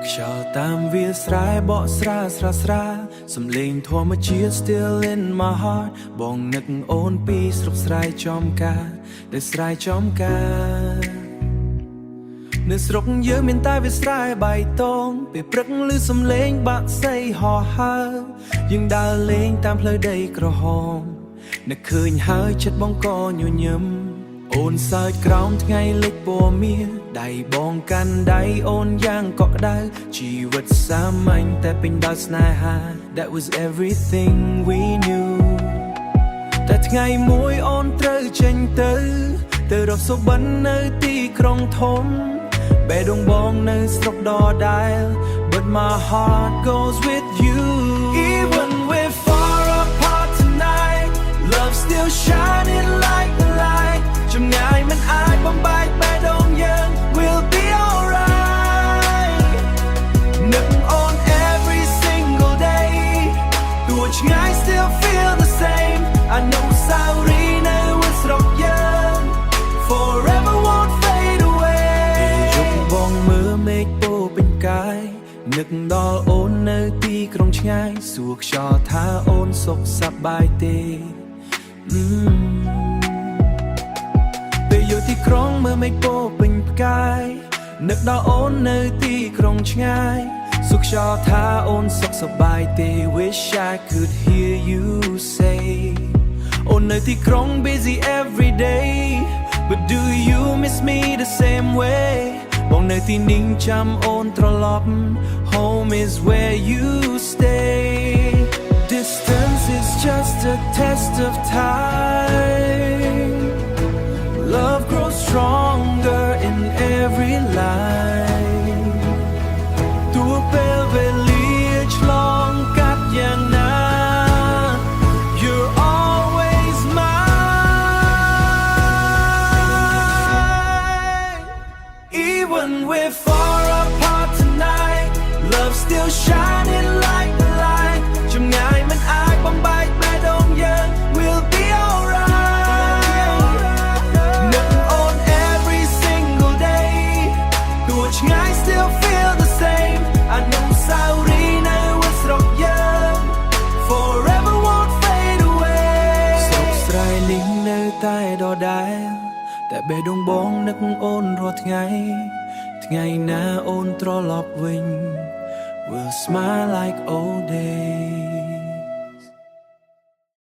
ខ្យល់តាមវាលស្រែបកស្រាស្រាសំឡេងធម្មជាតិ still in my heart បងនឹកអូនពីស្រុកស្រែចំការនៅស្រែចំការនៅស្រុកយើងមានតែវាលស្រែបៃតងពេលព្រឹកឮសំឡេងបាក់សីហោះហើរយើងដើរលេងតាមផ្លូវដីក្រហមនឹកឃើញហើយចិត្តបងក៏ញញឹមអូនសើចក្រោមថ្ងៃលិចពណ៌មាសដៃបងកាន់ដៃអូនយ៉ាងកក់ក្ដៅជីវិតសាមញ្ញតែពេញដោយស្នេហា That was everything we knew តែថ្ងៃមួយអូនត្រូវចេញទៅរកសុបិននៅទីក្រុងធំបេះដូងបងនៅស្រុកដដែល But my heart goes with you Even we're far apart tonight Love still shining like the light ចម្ងាយមិនអាចបំបែកបេះដូងយើង We'll be alright នឹកអូន every single day ទោះឆ្ងាយ still feel the same I know សាវរីនៅស្រុកយើង Forever won't fade away យប់បងមើលមេឃពោពេញកាយនឹកដល់អូននៅទីក្រុងឆ្ងាយសួរខ្យល់ថាអូនសុខសប្បាយទេពេលយកទីក្រុងមើលមេឃពោពេញផ្កាយនឹកដល់អូននៅទីក្រុងឆ្ងាយសួរខ្យល់ថាអូនសុខសប្បាយទេ Wish I could hear you say អូននៅទីក្រុង busy every day But do you miss me the same way បងនៅទីនេះចាំអូនត្រឡប់ Home is where you stay Distance is just a test of time Love grows stronger in every line ទោះពេលវេលាឆ្លងកាត់យ៉ាងណា You're always mine Even we're far apart tonight Love still shining like the light ចម្ងាយមិនអាចបំបែកបេះដូងយើង We'll be alright នឹកអូន every single day ទោះឆ្ងាយ still feel the same I know សាវរីនៅស្រុកយើង Forever won't fade away ស្រុកស្រែនេះនៅតែដដែលតែបេះដូងបងនឹកអូនរាល់ថ្ងៃថ្ងៃណាអូនត្រឡប់វិញ We'll smile like old days